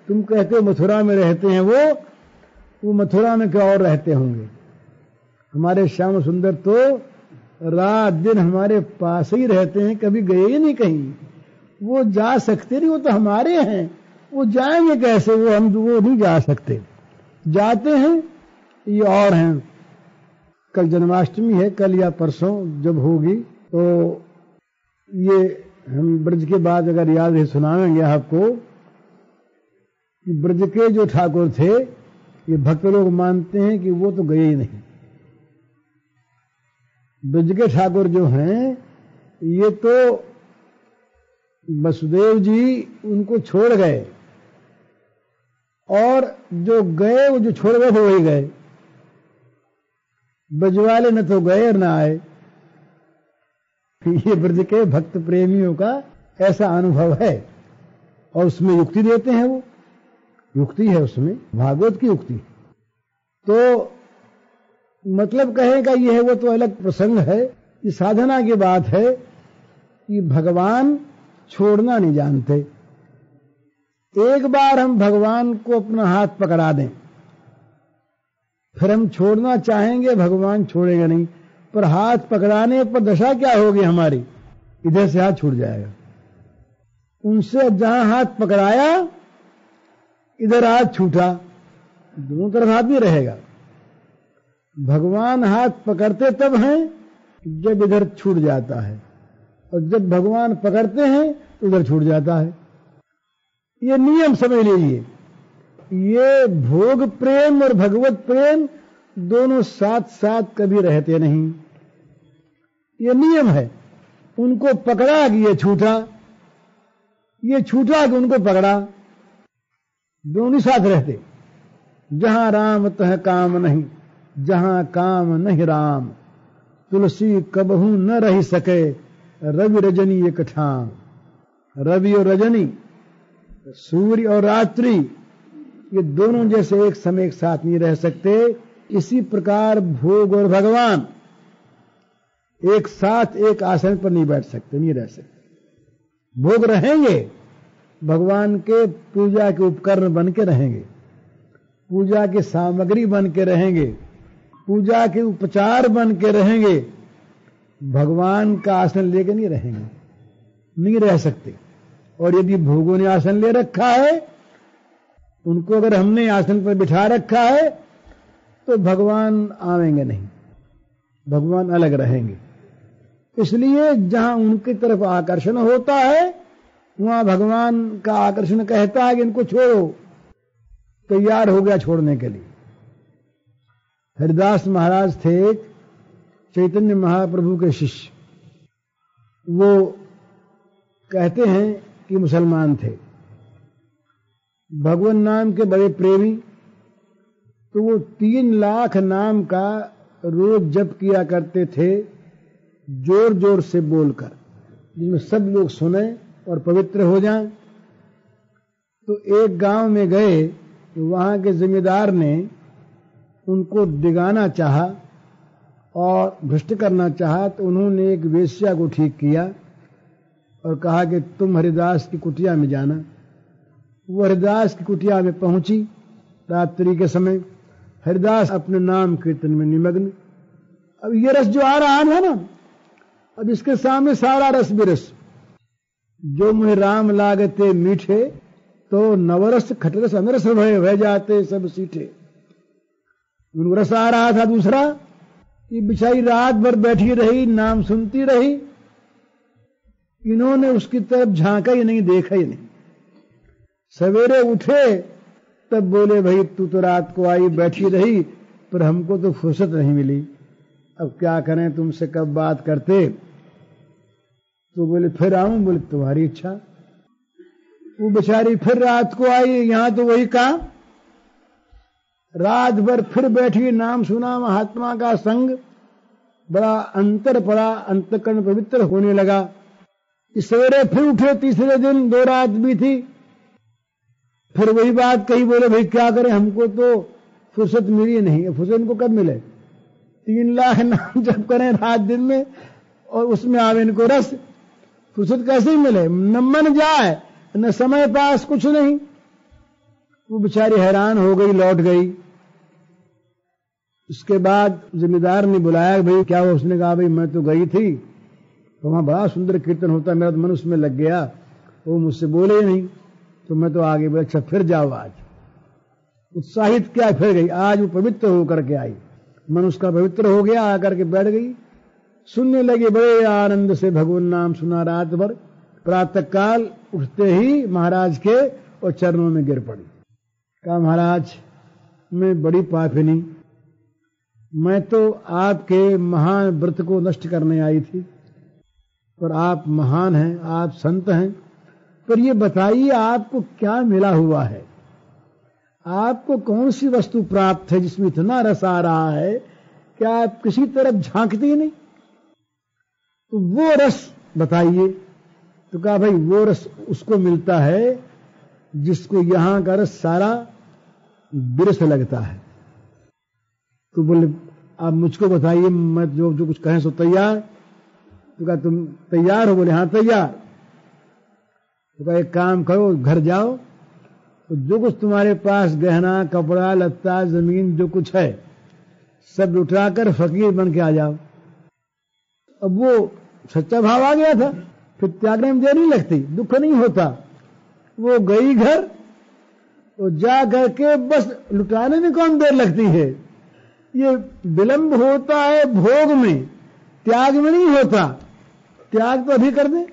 तुम कहते हो मथुरा में रहते हैं, वो मथुरा में क्या और रहते होंगे। हमारे श्याम सुंदर तो रात दिन हमारे पास ही रहते हैं, कभी गए ही नहीं कहीं। वो जा सकते नहीं, वो तो हमारे हैं, वो जाएंगे कैसे, वो नहीं जा सकते। जाते हैं ये और हैं। कल जन्माष्टमी है, कल या परसों जब होगी तो ये हम ब्रज के बाद अगर याद है सुनाएंगे आपको कि ब्रज के जो ठाकुर थे, ये भक्त लोग मानते हैं कि वो तो गए ही नहीं। ब्रज के ठाकुर जो हैं ये तो वसुदेव जी उनको छोड़ गए, और जो गए वो जो छोड़ गए वो वही गए। ब्रज वाले न तो गए और न आए। ये ब्रज के भक्त प्रेमियों का ऐसा अनुभव है, और उसमें युक्ति देते हैं। वो युक्ति है उसमें, भागवत की युक्ति। तो मतलब कहें का ये है, वो तो अलग प्रसंग है। ये साधना की बात है कि भगवान छोड़ना नहीं जानते। एक बार हम भगवान को अपना हाथ पकड़ा दें, फिर हम छोड़ना चाहेंगे, भगवान छोड़ेगा नहीं। पर हाथ पकड़ाने पर दशा क्या होगी हमारी, इधर से हाथ छूट जाएगा। उनसे जहां हाथ पकड़ाया इधर हाथ छूटा, दोनों तरफ हाथ नहीं रहेगा। भगवान हाथ पकड़ते तब हैं जब इधर छूट जाता है, और जब भगवान पकड़ते हैं तो इधर छूट जाता है। ये नियम समझ लीजिए। ये भोग प्रेम और भगवत प्रेम दोनों साथ साथ कभी रहते नहीं। ये नियम है। उनको पकड़ा कि ये छूटा, ये छूटा कि उनको पकड़ा, दोनों साथ रहते। जहां राम तह काम नहीं, जहां काम नहीं राम, तुलसी कबहू न रह सके, रवि रजनी एक ठाम। रवि और रजनी, सूर्य और रात्रि, ये दोनों जैसे एक समय एक साथ नहीं रह सकते। इसी प्रकार भोग और भगवान एक साथ एक आसन पर नहीं बैठ सकते, नहीं रह सकते। भोग रहेंगे, भगवान के पूजा के उपकरण बन के रहेंगे, पूजा की सामग्री बन के रहेंगे, पूजा के उपचार बन के रहेंगे। भगवान का आसन लेके नहीं रहेंगे, नहीं रह सकते। और यदि भोगों ने आसन ले रखा है, उनको अगर हमने आसन पर बिठा रखा है, तो भगवान आवेंगे नहीं, भगवान अलग रहेंगे। इसलिए जहां उनकी तरफ आकर्षण होता है, वहां भगवान का आकर्षण कहता है कि इनको छोड़ो, तैयार हो गया छोड़ने के लिए। हरिदास महाराज थे चैतन्य महाप्रभु के शिष्य। वो कहते हैं कि मुसलमान थे, भगवान नाम के बड़े प्रेमी। तो वो 3 लाख नाम का रोज जप किया करते थे, जोर जोर से बोलकर, जिसमें सब लोग सुने और पवित्र हो जाएं। तो एक गांव में गए, वहां के जिम्मेदार ने उनको डिगाना चाहा और भ्रष्ट करना चाहा। तो उन्होंने एक वेश्या को ठीक किया और कहा कि तुम हरिदास की कुटिया में जाना। वो हरिदास की कुटिया में पहुंची रात्रि के समय। हरिदास अपने नाम कीर्तन में निमग्न। अब ये रस जो आ रहा है ना, अब इसके सामने सारा रस बिरस। जो मुझे राम लागते मीठे, तो नवरस खटरस अनरस भय जाते सब सीठे। उनको रस आ रहा था दूसरा, कि बिचारी रात भर बैठी रही, नाम सुनती रही, इन्होंने उसकी तरफ झांका ही नहीं, देखा ही नहीं। सवेरे उठे तब बोले, भाई तू तो रात को आई बैठी रही, पर हमको तो फुर्सत नहीं मिली, अब क्या करें, तुमसे कब बात करते। तो बोले फिर आऊं। बोले तुम्हारी इच्छा। वो बेचारी फिर रात को आई, यहां तो वही काम, रात भर फिर बैठी, नाम सुना, महात्मा का संग, बड़ा अंतर पड़ा, अंतकरण पवित्र होने लगा। इस सवेरे फिर उठे, तीसरे दिन 2 रात भी थी, फिर वही बात कही, बोले भाई क्या करें, हमको तो फुर्सत मिली नहीं। फुर्सत इनको कब मिले? 3 लाख नाम जप करें रात दिन में और उसमें आवे इनको रस, फुर्सत कैसे ही मिले? न मन जाए न समय पास, कुछ नहीं। वो बेचारी हैरान हो गई, लौट गई। उसके बाद जिम्मेदार ने बुलाया, भाई क्या हुआ? उसने कहा भाई मैं तो गई थी, तो वहां बड़ा सुंदर कीर्तन होता, मेरा तो मन उसमें लग गया, वो मुझसे बोले ही नहीं, तो मैं तो आगे बोला अच्छा फिर जाओ। आज उत्साहित क्या फिर गई, आज वो पवित्र होकर के आई, मन उसका पवित्र हो गया, आकर के बैठ गई, सुनने लगे बड़े आनंद से, भगवान नाम सुना रात भर। प्रातः काल उठते ही महाराज के और चरणों में गिर पड़ी। कहा महाराज मैं बड़ी पापिनी, मैं तो आपके महान व्रत को नष्ट करने आई थी, और आप महान हैं, आप संत हैं, पर ये बताइए आपको क्या मिला हुआ है? आपको कौन सी वस्तु प्राप्त है जिसमें इतना रस आ रहा है कि आप किसी तरफ झांकते ही नहीं? तो वो रस बताइए। तो कहा भाई वो रस उसको मिलता है जिसको यहां का रस सारा विरस लगता है। तो बोले आप मुझको बताइए, मैं जो जो कुछ कहें सो तैयार। तो कहा तुम तैयार हो? बोले हाँ तैयार। तो कहा एक काम करो, घर जाओ, तो जो कुछ तुम्हारे पास गहना कपड़ा लत्ता जमीन जो कुछ है सब उठाकर फकीर बन के आ जाओ। अब वो सच्चा भाव आ गया था, फिर त्यागने में देर नहीं लगती, दुख नहीं होता। वो गई घर, तो जा करके बस लुटाने में कौन देर लगती है? ये विलंब होता है भोग में, त्याग में नहीं होता। त्याग तो अभी कर दे,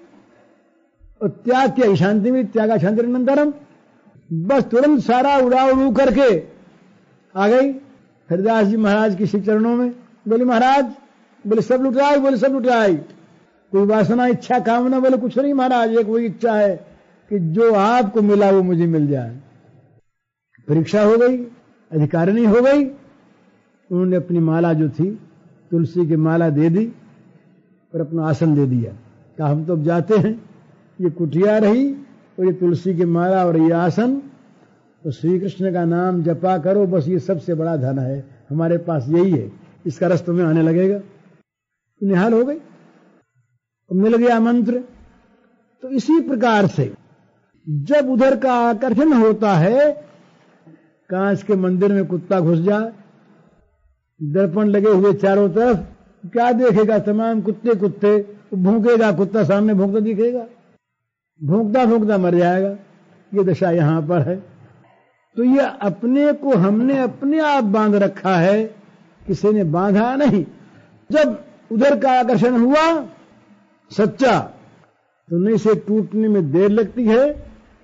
और त्याग की शांति में, त्यागा शांति अनंतरम, बस तुरंत सारा उड़ा उड़ू करके आ गई हरिदास जी महाराज के श्री चरणों में। बोले महाराज, बोले सब लुटाई? बोले सब लुटाई। कोई वासना इच्छा कामना? बोले कुछ नहीं महाराज, एक वही इच्छा है कि जो आपको मिला वो मुझे मिल जाए। परीक्षा हो गई, अधिकारिणी हो गई। उन्होंने अपनी माला जो थी तुलसी की माला दे दी और अपना आसन दे दिया। कहा हम तो अब जाते हैं, ये कुटिया रही और ये तुलसी की माला और ये आसन, तो श्री कृष्ण का नाम जपा करो, बस ये सबसे बड़ा धन है हमारे पास, यही है, इसका रस तुम्हें आने लगेगा। तो निहाल हो गई, मिल गया मंत्र। तो इसी प्रकार से जब उधर का आकर्षण होता है, कांच के मंदिर में कुत्ता घुस जाए, दर्पण लगे हुए चारों तरफ, क्या देखेगा? तमाम कुत्ते कुत्ते, भूखेगा कुत्ता, सामने भूखता दिखेगा, भूखता भूखता मर जाएगा। ये दशा यहां पर है। तो ये अपने को हमने अपने आप बांध रखा है, किसी ने बांधा नहीं। जब उधर का आकर्षण हुआ सच्चा, तो न इसे टूटने में देर लगती है,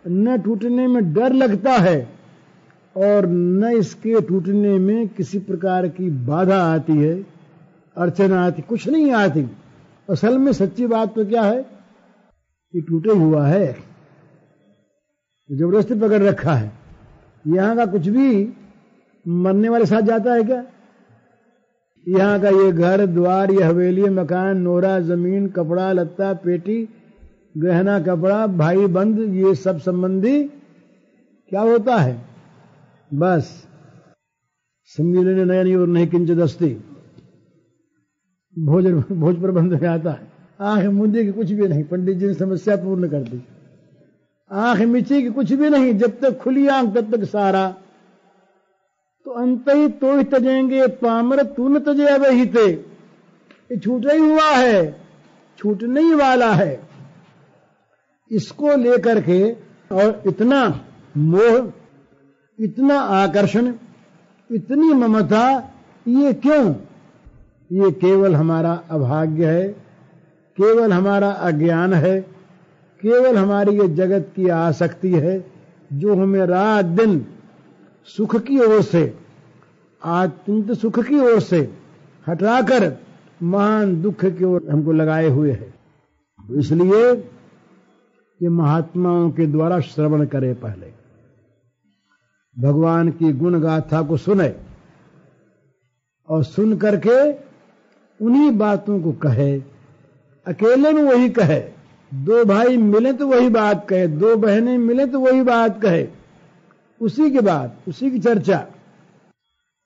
न टूटने में डर लगता है, और न इसके टूटने में किसी प्रकार की बाधा आती है, अर्चना आती, कुछ नहीं आती। असल में सच्ची बात तो क्या है कि टूटे हुआ है, जबरदस्ती पकड़ रखा है। यहां का कुछ भी मरने वाले साथ जाता है क्या? यहां का ये घर द्वार, ये हवेली, मकान, नोरा, जमीन, कपड़ा लत्ता, पेटी, गहना कपड़ा, भाई बंद, ये सब संबंधी क्या होता है? बस सम्मिलन नयन और नहीं किंचित अस्ति, भोज प्रबंध में आता है। आंख मूंदे की कुछ भी नहीं, पंडित जी ने समस्या पूर्ण कर दी। आंख मिची की कुछ भी नहीं, जब तक खुली आंख तब तक सारा। तो अंत ही तो ही तजेंगे पामर, तू न तजे अब ही ते। ये छूटा ही हुआ है, छूटने ही वाला है। इसको लेकर के और इतना मोह, इतना आकर्षण, इतनी ममता, ये क्यों? ये केवल हमारा अभाग्य है, केवल हमारा अज्ञान है, केवल हमारी ये जगत की आसक्ति है, जो हमें रात दिन सुख की ओर से, अत्यंत सुख की ओर से हटाकर महान दुख की ओर हमको लगाए हुए है। इसलिए ये महात्माओं के द्वारा श्रवण करे, पहले भगवान की गुण गाथा को सुने और सुन करके उन्हीं बातों को कहे। अकेले में वही कहे, 2 भाई मिले तो वही बात कहे, 2 बहनें मिले तो वही बात कहे, उसी की बात, उसी की चर्चा,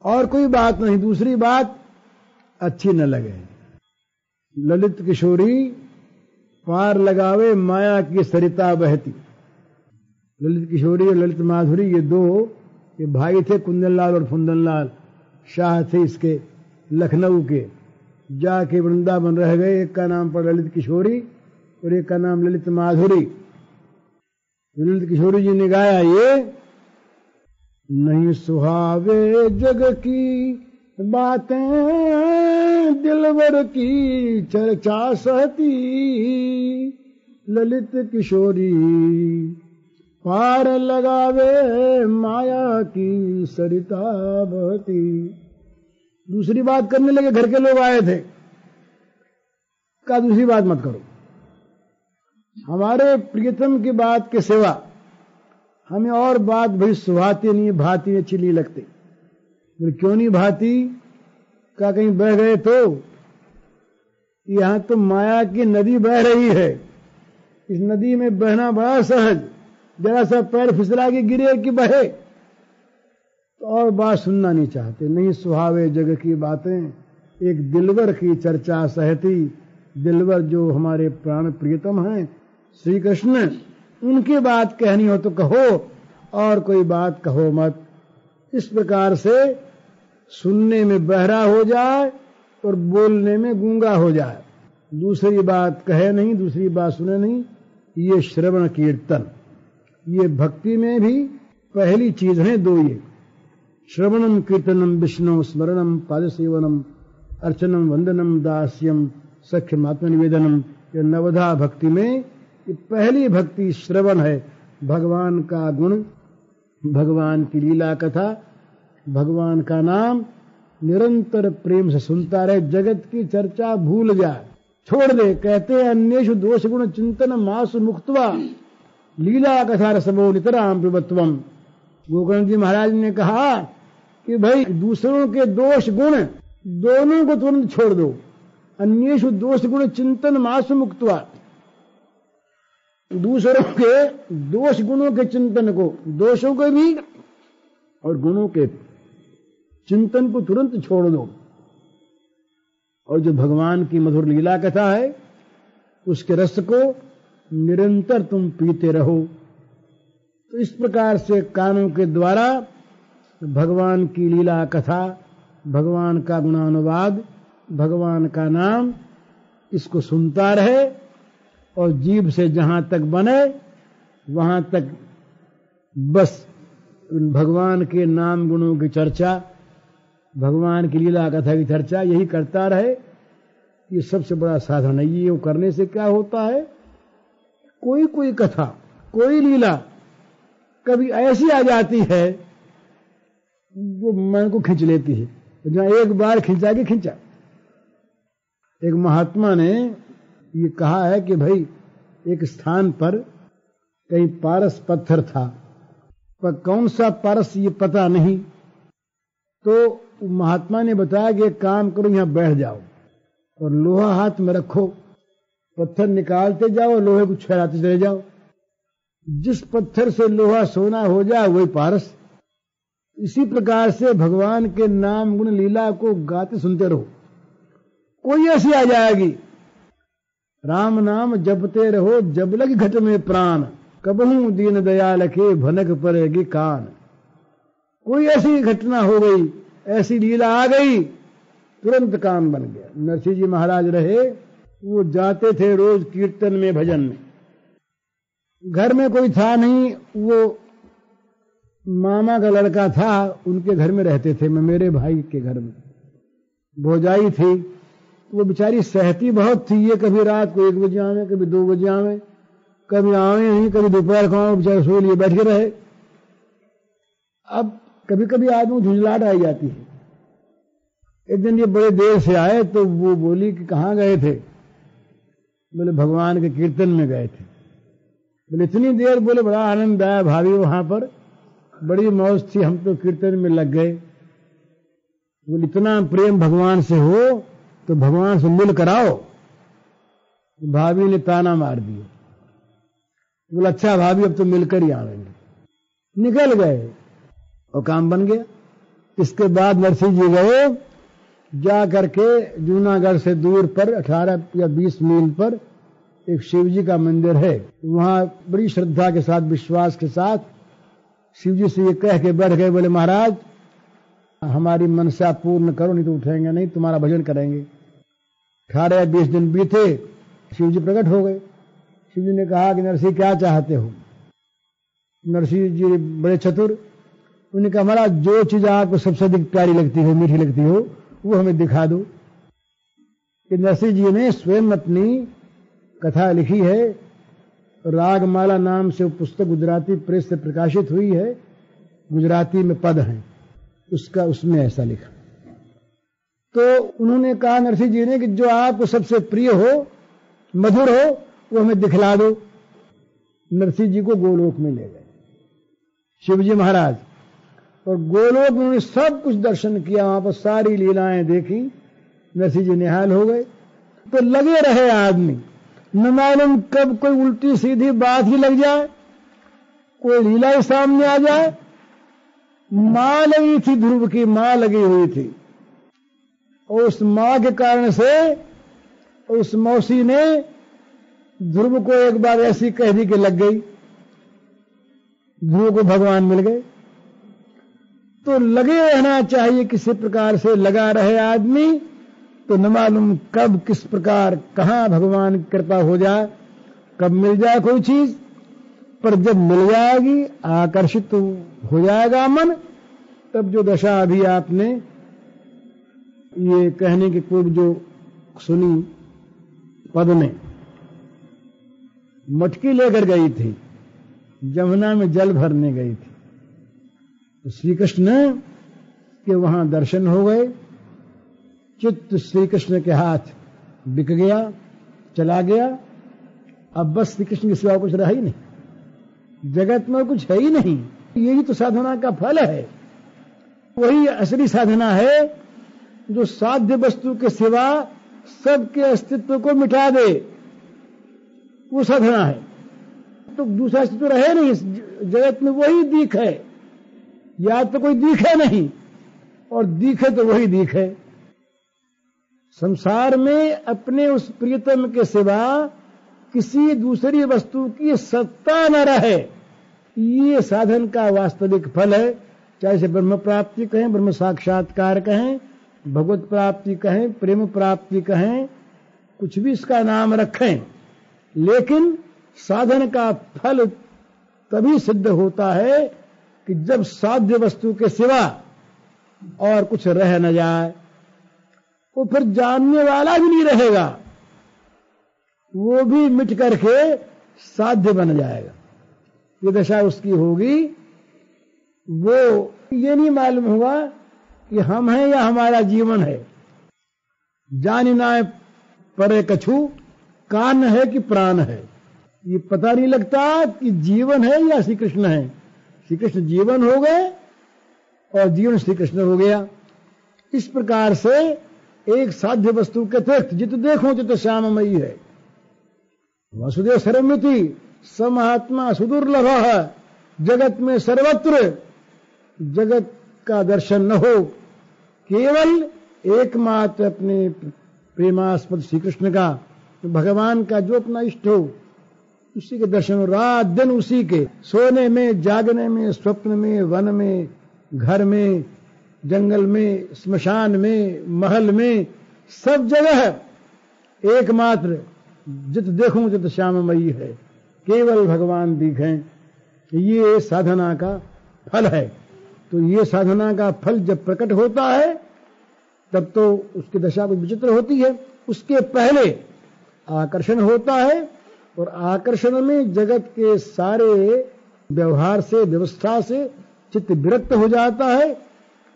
और कोई बात नहीं, दूसरी बात अच्छी न लगे। ललित किशोरी पार लगावे माया की सरिता बहती। ललित किशोरी और ललित माधुरी ये भाई थे, कुंदन लाल और फुंदन लाल शाह थे इसके लखनऊ के। जाके वृंदावन रह गए। एक का नाम पर ललित किशोरी और एक का नाम ललित माधुरी। ललित किशोरी जी ने गाया ये, नहीं सुहावे जग की बातें दिलवर की चर्चा सहती। ललित किशोरी पार लगावे माया की सरिता बहती। दूसरी बात करने लगे, घर के लोग आए थे, कहा दूसरी बात मत करो, हमारे प्रियतम की बात के सिवा हमें और बात भाई सुहाती नहीं, भाती अच्छी नहीं लगती। क्यों नहीं भाती? क्या कहीं बह गए तो? यहां तो माया की नदी बह रही है, इस नदी में बहना बड़ा सहज, जरा सा पैर फिसला के गिरे कि बहे। तो और बात सुनना नहीं चाहते। नहीं सुहावे जग की बातें, एक दिलवर की चर्चा सहती। दिलवर जो हमारे प्राण प्रियतम हैं श्री कृष्ण, उनकी बात कहनी हो तो कहो और कोई बात कहो मत। इस प्रकार से सुनने में बहरा हो जाए और बोलने में गूंगा हो जाए। दूसरी बात कहे नहीं, दूसरी बात सुने नहीं। ये श्रवण कीर्तन, ये भक्ति में भी पहली चीज है दो। ये श्रवणम कीर्तनम विष्णु स्मरणम पादसेवनम अर्चनम वंदनम दास्यम सख्यम आत्मनिवेदनम। ये नवधा भक्ति में ये पहली भक्ति श्रवण है। भगवान का गुण, भगवान की लीला कथा, भगवान का नाम निरंतर प्रेम से सुनता रहे। जगत की चर्चा भूल जाए, छोड़ दे। कहते हैं अन्येषु दोष गुण चिंतन मासु मुक्त्वा लीला कथा रसमो नितराम पिबत्वम। गोकर्ण जी महाराज ने कहा कि भाई दूसरों के दोष गुण दोनों को तुरंत छोड़ दो। अन्येषु दोष गुण चिंतन मासु मुक्त्वा, दूसरों के दोष गुणों के चिंतन को, दोषों के भी और गुणों के चिंतन को तुरंत छोड़ दो। और जो भगवान की मधुर लीला कथा है उसके रस को निरंतर तुम पीते रहो। तो इस प्रकार से कानों के द्वारा भगवान की लीला कथा, भगवान का गुणानुवाद, भगवान का नाम, इसको सुनता रहे और जीभ से जहां तक बने वहां तक बस भगवान के नाम गुणों की चर्चा, भगवान की लीला कथा की चर्चा यही करता रहे। ये सबसे बड़ा साधन है। ये करने से क्या होता है, कोई कोई कथा, कोई लीला कभी ऐसी आ जाती है वो मन को खींच लेती है। जहां एक बार खींचा के खींचा। एक महात्मा ने ये कहा है कि भाई एक स्थान पर कहीं पारस पत्थर था, पर कौन सा पारस ये पता नहीं। तो महात्मा ने बताया कि एक काम करो, यहां बैठ जाओ और लोहा हाथ में रखो, पत्थर निकालते जाओ, लोहे को छेड़ाते चले जाओ। जिस पत्थर से लोहा सोना हो जाए वही पारस। इसी प्रकार से भगवान के नाम गुण लीला को गाते सुनते रहो। कोई ऐसी आ जाएगी, राम नाम जपते रहो जब लग घट में प्राण, कबहू दीन दयाल के भनक पड़ेगी कान। कोई ऐसी घटना हो गई, ऐसी लीला आ गई, तुरंत काम बन गया। नरसिंह जी महाराज रहे, वो जाते थे रोज कीर्तन में, भजन में। घर में कोई था नहीं, वो मामा का लड़का था, उनके घर में रहते थे। मैं मेरे भाई के घर में, भौजाई थी, वो बेचारी सहती बहुत थी। ये कभी रात को 1 बजे आवे, कभी 2 बजे आवे, कभी आवे नहीं, कभी दोपहर को आवे, बेचारे सो लिए बैठे रहे। अब कभी कभी आदमी झुंझलाहट आई जाती है। एक दिन ये बड़े देर से आए तो वो बोली कि कहाँ गए थे? बोले भगवान के कीर्तन में गए थे। बोले इतनी देर? बोले बड़ा आनंद आया भाभी, वहां पर बड़ी मौज थी, हम तो कीर्तन में लग गए। बोले इतना प्रेम भगवान से हो तो भगवान से मिल कराओ। भाभी ने ताना मार दिया। बोले अच्छा भाभी, अब तो मिलकर ही आवेंगे। निकल गए और काम बन गया। इसके बाद नरसिंह जी गए, जा करके जूनागढ़ से दूर पर 18 या 20 मील पर एक शिव जी का मंदिर है। वहां बड़ी श्रद्धा के साथ, विश्वास के साथ शिव जी से ये कह के बैठ गए, बोले महाराज हमारी मनसा पूर्ण करो, नहीं तो उठेंगे नहीं, तुम्हारा भजन करेंगे। 18 या 20 दिन बीते, शिव जी प्रकट हो गए। शिव जी ने कहा कि नरसिंह क्या चाहते हो? नरसिंह जी बड़े चतुर, उन्होंने कहा महाराज जो चीज आपको सबसे अधिक प्यारी लगती हो, मीठी लगती हो, वो हमें दिखा दो। कि नरसिंह जी ने स्वयं अपनी कथा लिखी है, रागमाला नाम से वो पुस्तक गुजराती प्रेस से प्रकाशित हुई है, गुजराती में पद हैं उसका, उसमें ऐसा लिखा। तो उन्होंने कहा नरसिंह जी ने कि जो आपको सबसे प्रिय हो, मधुर हो, वो हमें दिखला दो। नरसिंह जी को गोलोक में ले गए शिवजी महाराज, और गोलोक में उन्होंने सब कुछ दर्शन किया, वहां पर सारी लीलाएं देखी। नरसिंह जी निहाल हो गए। तो लगे रहे आदमी, न मालूम कब कोई उल्टी सीधी बात ही लग जाए, कोई लीला ही सामने आ जाए। मां लगी थी, ध्रुव की मां लगी हुई थी, और उस मां के कारण से उस मौसी ने ध्रुव को एक बार ऐसी कह दी कि लग गई, ध्रुव को भगवान मिल गए। तो लगे रहना चाहिए, किसी प्रकार से लगा रहे आदमी, तो न मालूम कब किस प्रकार कहां भगवान की कृपा हो जाए, कब मिल जाए कोई चीज। पर जब मिल जाएगी, आकर्षित तो हो जाएगा मन। तब जो दशा अभी आपने ये कहने की पूर्व जो सुनी पद में, मटकी लेकर गई थी, जमुना में जल भरने गई थी, तो श्री कृष्ण के वहां दर्शन हो गए। चित्त श्री कृष्ण के हाथ बिक गया, चला गया। अब बस श्री कृष्ण के सिवा कुछ रहा ही नहीं, जगत में कुछ है ही नहीं। यही तो साधना का फल है, वही असली साधना है जो साध्य वस्तु के सिवा सबके अस्तित्व को मिटा दे, वो साधना है। तो दूसरा अस्तित्व रहे नहीं जगत में, वही दीख है। या तो कोई दिखे नहीं, और दिखे तो वही दिखे। संसार में अपने उस प्रियतम के सिवा किसी दूसरी वस्तु की सत्ता न रहे, ये साधन का वास्तविक फल है। चाहे इसे ब्रह्म प्राप्ति कहें, ब्रह्म साक्षात्कार कहें, भगवत प्राप्ति कहें, प्रेम प्राप्ति कहें, कुछ भी इसका नाम रखें, लेकिन साधन का फल तभी सिद्ध होता है कि जब साध्य वस्तु के सिवा और कुछ रह न जाए। वो फिर जानने वाला भी नहीं रहेगा, वो भी मिट करके साध्य बन जाएगा। ये दशा उसकी होगी। वो ये नहीं मालूम होगा कि हम हैं या हमारा जीवन है। जानी नाय परे कछु, कान है कि प्राण है, ये पता नहीं लगता कि जीवन है या श्री कृष्ण है। श्री कृष्ण जीवन हो गए और जीवन श्री कृष्ण हो गया। इस प्रकार से एक साध्य वस्तु के अतिरिक्त जित देखो जित श्याममयी है। वसुदेव सर्वमिति स महात्मा सुदुर्लभ है। जगत में सर्वत्र जगत का दर्शन न हो, केवल एकमात्र अपने प्रेमास्पद श्री कृष्ण का, भगवान का जो अपना इष्ट हो उसी के दर्शन हो। रात दिन उसी के, सोने में, जागने में, स्वप्न में, वन में, घर में, जंगल में, स्मशान में, महल में, सब जगह एकमात्र जित देखूं जित श्याममयी है, केवल भगवान दिखें। ये साधना का फल है। तो ये साधना का फल जब प्रकट होता है तब तो उसकी दशा कुछ विचित्र होती है। उसके पहले आकर्षण होता है, और आकर्षण में जगत के सारे व्यवहार से, व्यवस्था से चित्त विरक्त हो जाता है,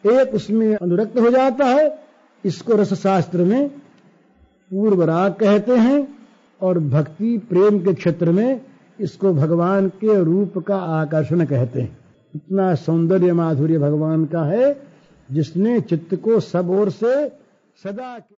एक उसमें अनुरक्त हो जाता है। इसको रस शास्त्र में पूर्व राग कहते हैं, और भक्ति प्रेम के क्षेत्र में इसको भगवान के रूप का आकर्षण कहते हैं। इतना सौंदर्य माधुर्य भगवान का है जिसने चित्त को सब ओर से सदा